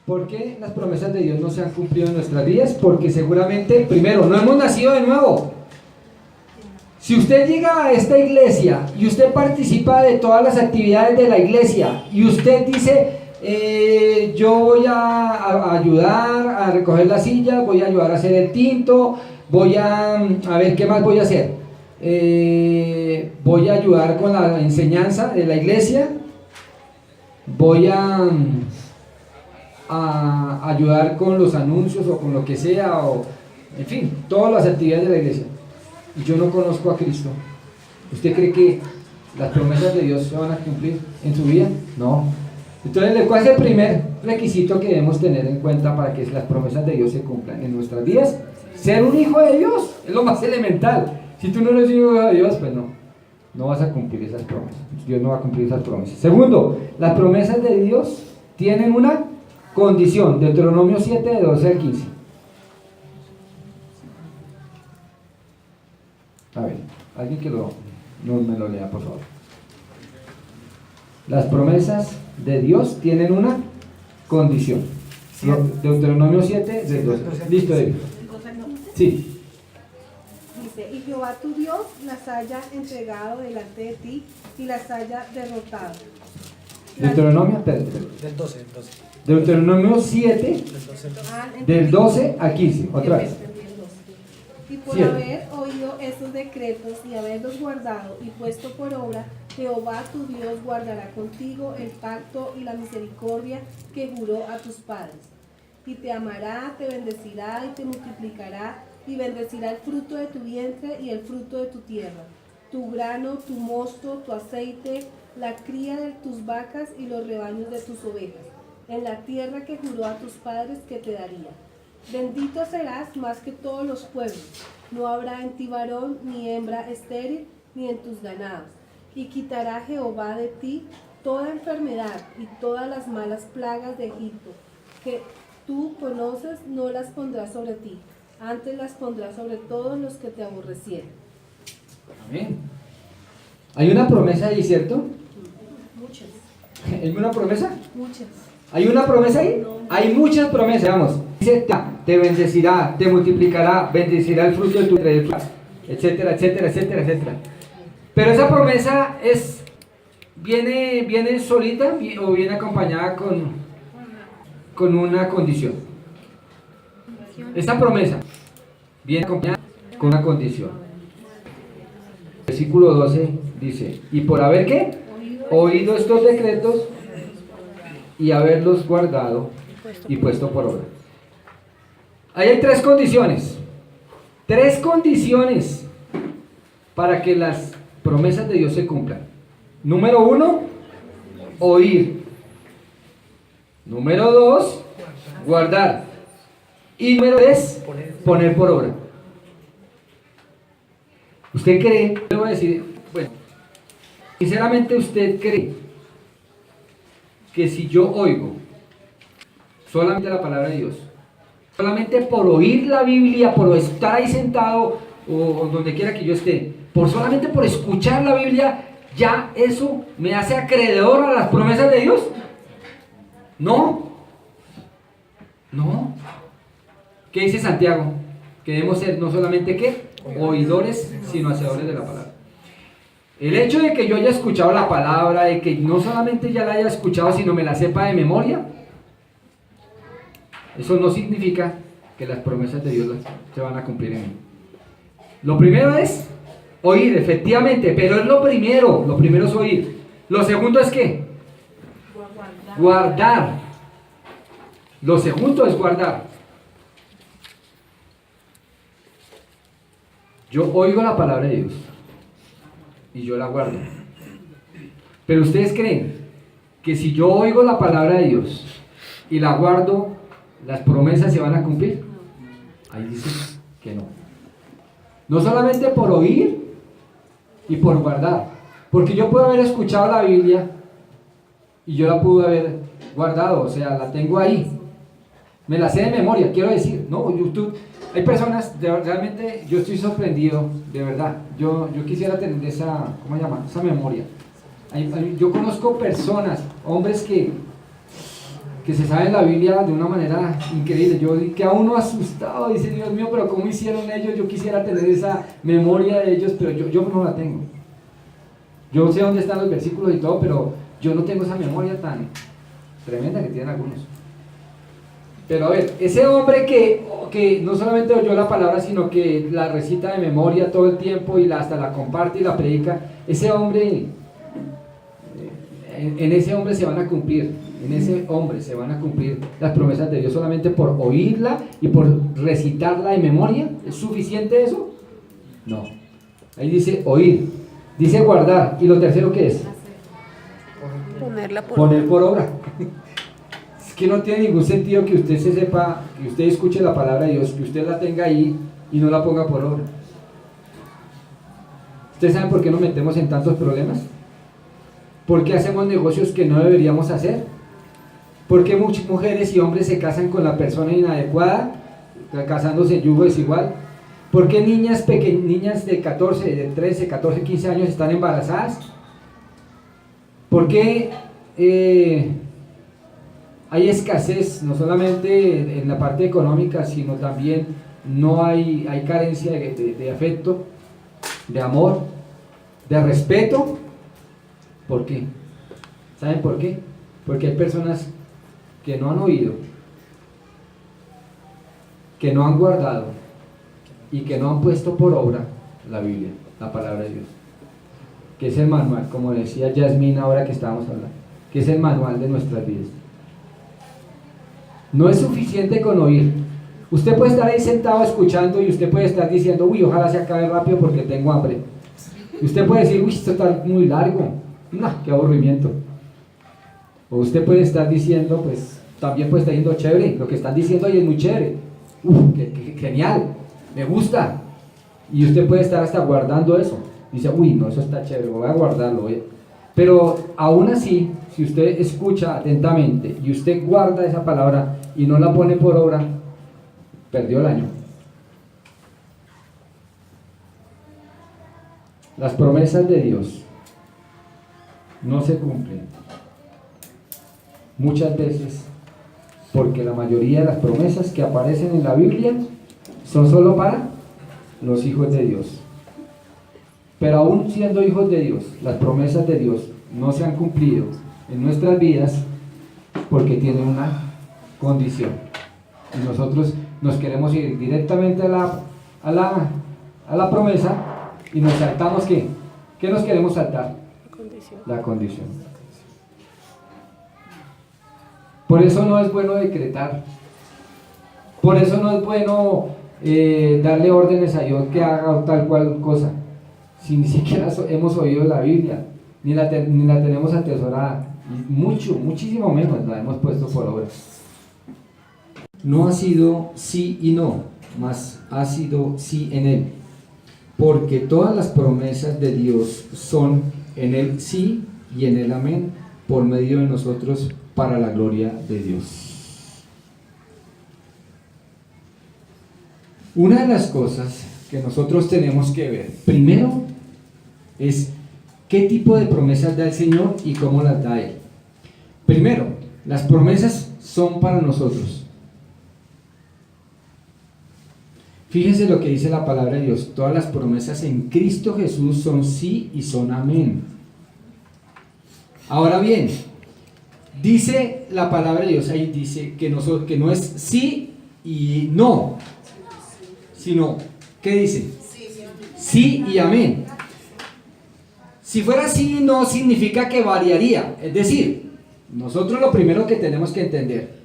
¿Por qué las promesas de Dios no se han cumplido en nuestras vidas? Porque seguramente, primero, no hemos nacido de nuevo. Si usted llega a esta iglesia y usted participa de todas las actividades de la iglesia y usted dice, yo voy a ayudar a recoger las sillas, voy a ayudar a hacer el tinto, voy a ver qué más voy a hacer, voy a ayudar con la enseñanza de la iglesia, voy a ayudar con los anuncios o con lo que sea, o en fin, todas las actividades de la iglesia, y yo no conozco a Cristo. ¿Usted cree que las promesas de Dios se van a cumplir en su vida? No. Entonces, ¿cuál es el primer requisito que debemos tener en cuenta para que las promesas de Dios se cumplan en nuestras vidas? Ser un hijo de Dios, es lo más elemental. Si tú no eres hijo de Dios, pues no vas a cumplir esas promesas. Dios no va a cumplir esas promesas. Segundo, las promesas de Dios tienen una condición. Deuteronomio 7, de 12 al 15. A ver, alguien que me lo lea, por favor. Las promesas de Dios tienen una condición. Deuteronomio 7, del 12. Listo, David. Sí. Dice, y Jehová tu Dios las haya entregado delante de ti y las haya derrotado. Deuteronomio, Del 12. Deuteronomio 7, del 12 a 15. Otra vez. Y por 7. haber oído esos decretos y haberlos guardado y puesto por obra, Jehová tu Dios guardará contigo el pacto y la misericordia que juró a tus padres. Y te amará, te bendecirá y te multiplicará, y bendecirá el fruto de tu vientre y el fruto de tu tierra, tu grano, tu mosto, tu aceite, la cría de tus vacas y los rebaños de tus ovejas, en la tierra que juró a tus padres que te daría. Bendito serás más que todos los pueblos, no habrá en ti varón ni hembra estéril, ni en tus ganados. Y quitará Jehová de ti toda enfermedad y todas las malas plagas de Egipto, que tú conoces, no las pondrás sobre ti, antes las pondrás sobre todos los que te aborrecieren. Amén. Hay una promesa ahí, ¿cierto? Muchas. ¿Hay una promesa? Muchas. ¿Hay una promesa ahí? Hay muchas promesas, vamos. Dice, te bendecirá, te multiplicará, bendecirá el fruto de tu tierra, etcétera, etcétera, etcétera, etcétera. Pero esa promesa viene solita o viene acompañada con una condición. Esta promesa viene acompañada con una condición. Versículo 12 dice, y por haber ¿qué? Oído estos decretos y haberlos guardado y puesto por obra. Ahí hay tres condiciones para que las promesas de Dios se cumplan. Número 1, oír. Número 2, guardar. Y número 3, poner por obra. ¿Usted cree? Le voy a decir, bueno, sinceramente, ¿usted cree que si yo oigo solamente la palabra de Dios, solamente por oír la Biblia, por estar ahí sentado o donde quiera que yo esté, solamente por escuchar la Biblia, ya eso me hace acreedor a las promesas de Dios? No. ¿Qué dice Santiago? Que debemos ser no solamente ¿qué? Oidores, sino hacedores de la palabra. El hecho de que yo haya escuchado la palabra, de que no solamente ya la haya escuchado, sino me la sepa de memoria, eso no significa que las promesas de Dios se van a cumplir en mí. Lo primero es oír, efectivamente, pero es lo primero es oír. Lo segundo es ¿qué? Guardar. Lo segundo es guardar. Yo oigo la palabra de Dios y yo la guardo. Pero ustedes creen que si yo oigo la palabra de Dios y la guardo, las promesas se van a cumplir. Ahí dice que no. No solamente por oír y por guardar, porque yo puedo haber escuchado la Biblia y yo la pude haber guardado, o sea, la tengo ahí, me la sé de memoria, quiero decir, no, YouTube. Hay personas, realmente yo estoy sorprendido, de verdad, yo quisiera tener esa, ¿cómo se llama? Esa memoria. Yo conozco personas, hombres que que se saben la Biblia de una manera increíble. Yo queda uno asustado, dice, Dios mío, pero ¿cómo hicieron ellos? Yo quisiera tener esa memoria de ellos, pero yo no la tengo. Yo sé dónde están los versículos y todo, pero yo no tengo esa memoria tan tremenda que tienen algunos. Pero a ver, ese hombre que no solamente oyó la palabra, sino que la recita de memoria todo el tiempo y hasta la comparte y la predica, ese hombre, en ese hombre se van a cumplir, en ese hombre se van a cumplir las promesas de Dios solamente por oírla y por recitarla de memoria. ¿Es suficiente eso? No. Ahí dice oír, dice guardar, y lo tercero, ¿qué es? Poner por obra. Es que no tiene ningún sentido que usted se sepa, que usted escuche la palabra de Dios, que usted la tenga ahí y no la ponga por obra. ¿Ustedes saben por qué nos metemos en tantos problemas? ¿Por qué hacemos negocios que no deberíamos hacer? ¿Por qué muchas mujeres y hombres se casan con la persona inadecuada, casándose en yugo desigual? ¿Por qué niñas de 14, de 13, 14, 15 años están embarazadas? ¿Por qué hay escasez, no solamente en la parte económica, sino también no hay carencia de afecto, de amor, de respeto? ¿Por qué? ¿Saben por qué? Porque hay personas que no han oído, que no han guardado y que no han puesto por obra la Biblia, la palabra de Dios, que es el manual, como decía Yasmín ahora que estábamos hablando, que es el manual de nuestras vidas. No es suficiente con oír. Usted puede estar ahí sentado escuchando y usted puede estar diciendo, uy, ojalá se acabe rápido porque tengo hambre. Y usted puede decir, uy, esto está muy largo, no, qué aburrimiento. O usted puede estar diciendo, pues, también puede estar diciendo, chévere, lo que están diciendo ahí es muy chévere, qué genial, me gusta. Y usted puede estar hasta guardando eso. Dice, uy, no, eso está chévere, voy a guardarlo. Pero aún así, si usted escucha atentamente y usted guarda esa palabra y no la pone por obra, perdió el año. Las promesas de Dios no se cumplen muchas veces porque la mayoría de las promesas que aparecen en la Biblia son solo para los hijos de Dios. Pero aún siendo hijos de Dios, las promesas de Dios no se han cumplido en nuestras vidas porque tienen una condición. Y nosotros nos queremos ir directamente a la promesa y nos saltamos ¿qué? ¿Qué nos queremos saltar? La condición. Por eso no es bueno decretar. Por eso no es bueno darle órdenes a Dios que haga tal cual cosa. Si ni siquiera hemos oído la Biblia, ni la tenemos atesorada, y muchísimo menos la hemos puesto por obra. No ha sido sí y no, mas ha sido sí en Él, porque todas las promesas de Dios son en Él sí y en Él amén, por medio de nosotros para la gloria de Dios. Una de las cosas que nosotros tenemos que ver primero es qué tipo de promesas da el Señor y cómo las da Él. Primero, las promesas son para nosotros. Fíjense lo que dice la palabra de Dios: todas las promesas en Cristo Jesús son sí y son amén. Ahora bien, dice la palabra de Dios, ahí dice que no es sí y no, sino, ¿qué dice? Sí y amén. Si fuera sí y no, significa que variaría. Es decir, nosotros lo primero que tenemos que entender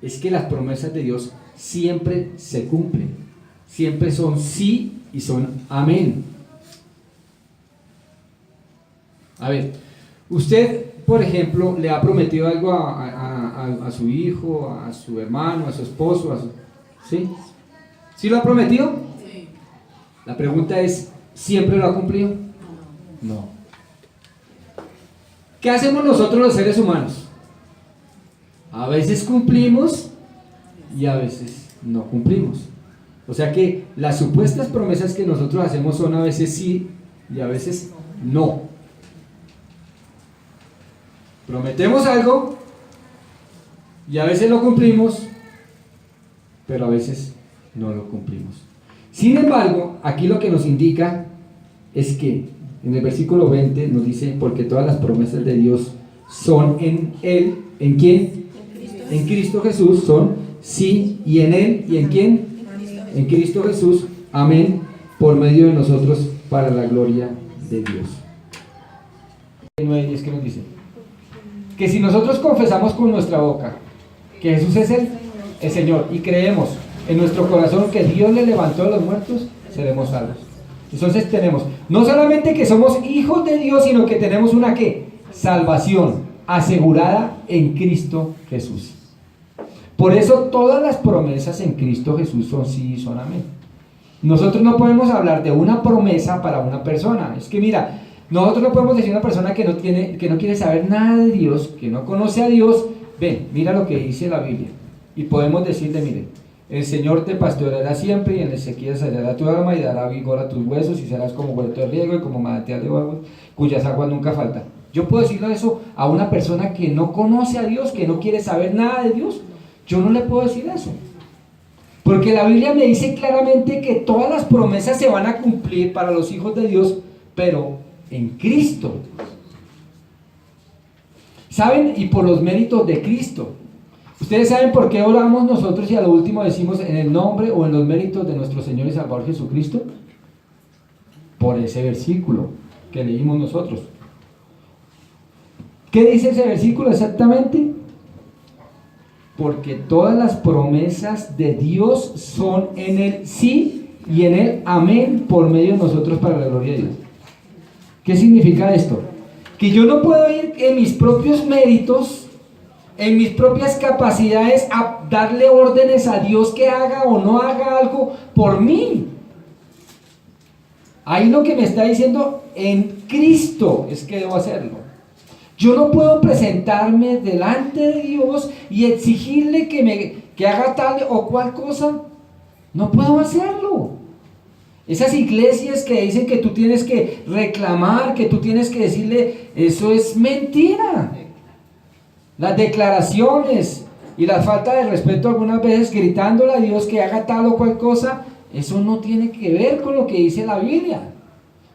es que las promesas de Dios siempre se cumplen. Siempre son sí y son amén. A ver, usted, por ejemplo, le ha prometido algo a su hijo, a su hermano, a su esposo, ¿sí? ¿Sí lo ha prometido? Sí. La pregunta es, ¿siempre lo ha cumplido? No. ¿Qué hacemos nosotros los seres humanos? A veces cumplimos y a veces no cumplimos. O sea que las supuestas promesas que nosotros hacemos son a veces sí y a veces no. Prometemos algo Y a veces lo cumplimos, pero a veces no lo cumplimos. Sin embargo, aquí lo que nos indica es que en el versículo 20 nos dice, porque todas las promesas de Dios son en Él. ¿En quién? En Cristo Jesús. Son sí, y en Él. ¿Y en quién? En Cristo Jesús. Amén. Por medio de nosotros, para la gloria de Dios. 9:10 que nos dice que si nosotros confesamos con nuestra boca que Jesús es el Señor y creemos en nuestro corazón que Dios le levantó de los muertos, seremos salvos. Entonces tenemos no solamente que somos hijos de Dios, sino que tenemos una ¿qué? Salvación asegurada en Cristo Jesús. Por eso todas las promesas en Cristo Jesús son sí y son amén. Nosotros no podemos hablar de una promesa para una persona. Es que mira, nosotros no podemos decir a una persona que no quiere saber nada de Dios, que no conoce a Dios, ven, mira lo que dice la Biblia. Y podemos decirle, mire, el Señor te pastoreará siempre, y en las sequías saciará tu alma y dará vigor a tus huesos, y serás como huerto de riego y como manantial de aguas, cuyas aguas nunca faltan. Yo puedo decirle eso a una persona que no conoce a Dios, que no quiere saber nada de Dios. Yo no le puedo decir eso. Porque la Biblia me dice claramente que todas las promesas se van a cumplir para los hijos de Dios, pero en Cristo. ¿Saben? Y por los méritos de Cristo. ¿Ustedes saben por qué oramos nosotros y a lo último decimos en el nombre o en los méritos de nuestro Señor y Salvador Jesucristo? Por ese versículo que leímos nosotros. ¿Qué dice ese versículo exactamente? Porque todas las promesas de Dios son en el sí y en el amén por medio de nosotros para la gloria de Dios. ¿Qué significa esto? Que yo no puedo ir en mis propios méritos, en mis propias capacidades a darle órdenes a Dios que haga o no haga algo por mí. Ahí lo que me está diciendo, en Cristo es que debo hacerlo. Yo no puedo presentarme delante de Dios y exigirle que haga tal o cual cosa. No puedo hacerlo. Esas iglesias que dicen que tú tienes que reclamar, que tú tienes que decirle, eso es mentira. Las declaraciones y la falta de respeto algunas veces gritándole a Dios que haga tal o cual cosa, eso no tiene que ver con lo que dice la Biblia.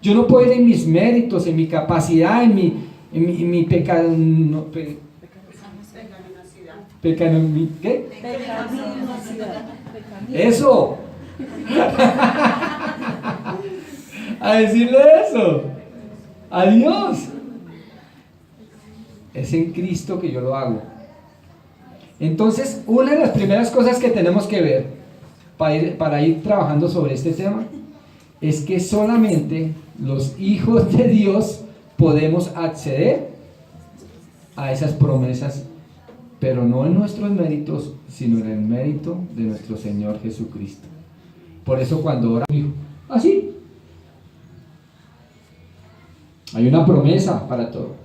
Yo no puedo ir en mis méritos, en mi capacidad, en mi pecado, no, ¿qué? Eso. A decirle eso a Dios. Es en Cristo que yo lo hago. Entonces, una de las primeras cosas que tenemos que ver para ir trabajando sobre este tema es que solamente los hijos de Dios podemos acceder a esas promesas, pero no en nuestros méritos, sino en el mérito de nuestro Señor Jesucristo. Por eso cuando ora, dijo, así, hay una promesa para todo.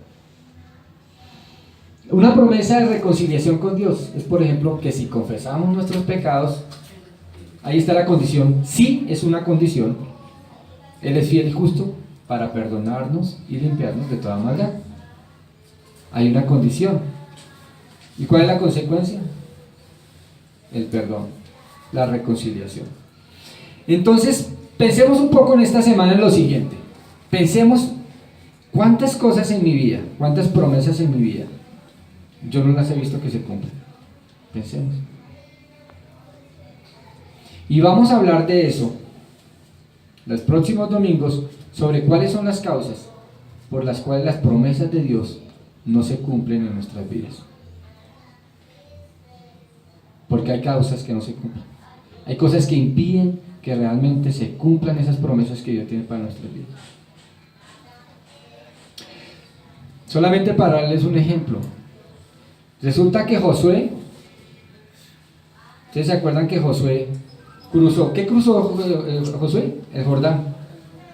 Una promesa de reconciliación con Dios es, por ejemplo, que si confesamos nuestros pecados, ahí está la condición, sí es una condición, Él es fiel y justo para perdonarnos y limpiarnos de toda maldad. Hay una condición. ¿Y cuál es la consecuencia? El perdón, la reconciliación. Entonces, pensemos un poco en esta semana en lo siguiente. Pensemos cuántas cosas en mi vida, cuántas promesas en mi vida, yo no las he visto que se cumplan. Pensemos. Y vamos a hablar de eso los próximos domingos, sobre cuáles son las causas por las cuales las promesas de Dios no se cumplen en nuestras vidas. Porque hay causas que no se cumplen. Hay cosas que impiden que realmente se cumplan esas promesas que Dios tiene para nuestras vidas. Solamente para darles un ejemplo. Resulta que Josué, ¿ustedes se acuerdan que Josué cruzó? ¿Qué cruzó Josué? El Jordán.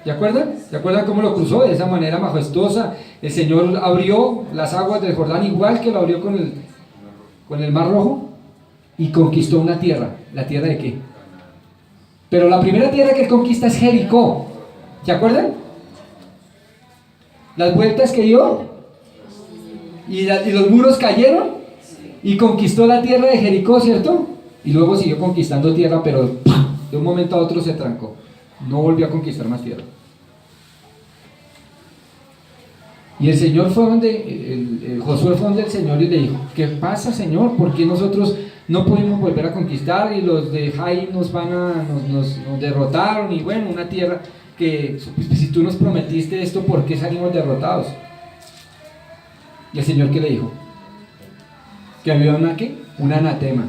¿Se acuerdan? ¿Se acuerdan cómo lo cruzó? De esa manera majestuosa. El Señor abrió las aguas del Jordán igual que lo abrió con el Mar Rojo y conquistó una tierra. ¿La tierra de qué? Pero la primera tierra que él conquista es Jericó. ¿Se acuerdan? Las vueltas que dio y los muros cayeron y conquistó la tierra de Jericó, ¿cierto? Y luego siguió conquistando tierra, pero ¡pam!, de un momento a otro se trancó. No volvió a conquistar más tierra. Y el Señor fue donde, Josué fue donde el Señor y le dijo: ¿qué pasa, Señor? ¿Por qué nosotros no pudimos volver a conquistar y los de Jai nos derrotaron? Y bueno, una tierra que, pues, si tú nos prometiste esto, ¿por qué salimos derrotados? Y el Señor, ¿qué le dijo? Que había un anatema,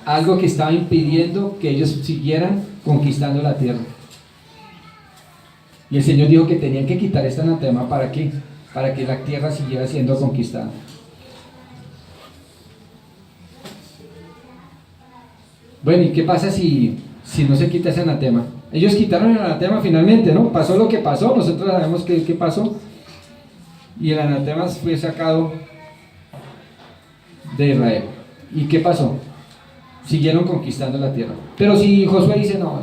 algo que estaba impidiendo que ellos siguieran conquistando la tierra. Y el Señor dijo que tenían que quitar este anatema. ¿Para qué? Para que la tierra siguiera siendo conquistada. Bueno, ¿y qué pasa si no se quita ese anatema? Ellos quitaron el anatema finalmente, ¿no? Pasó lo que pasó, nosotros sabemos qué pasó. Y el anatema fue sacado de Israel. ¿Y qué pasó? Siguieron conquistando la tierra. Pero si Josué dice: no.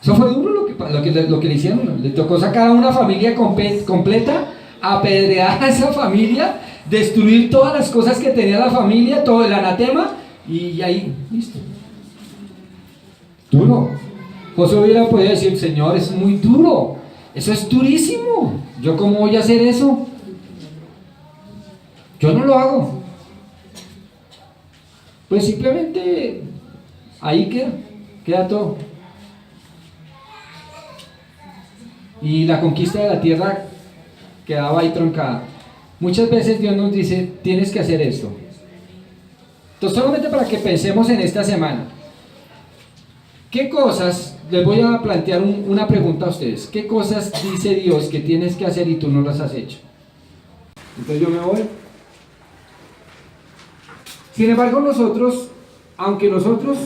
Eso fue duro lo que le hicieron. Le tocó sacar a una familia completa, apedrear a esa familia, destruir todas las cosas que tenía la familia, todo el anatema, y ahí, listo. Duro. Josué hubiera podido decir: Señor, es muy duro, eso es durísimo, ¿yo cómo voy a hacer eso? Yo no lo hago. Pues simplemente ahí queda todo. Y la conquista de la tierra quedaba ahí troncada. Muchas veces Dios nos dice: tienes que hacer esto. Entonces, solamente para que pensemos en esta semana, ¿qué cosas? Les voy a plantear una pregunta a ustedes. ¿Qué cosas dice Dios que tienes que hacer y tú no las has hecho? Entonces yo me voy. Sin embargo, aunque nosotros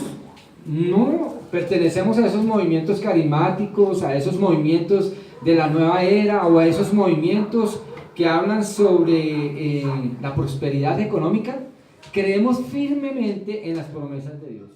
no pertenecemos a esos movimientos carismáticos, a esos movimientos de la nueva era, o a esos movimientos que hablan sobre la prosperidad económica, creemos firmemente en las promesas de Dios.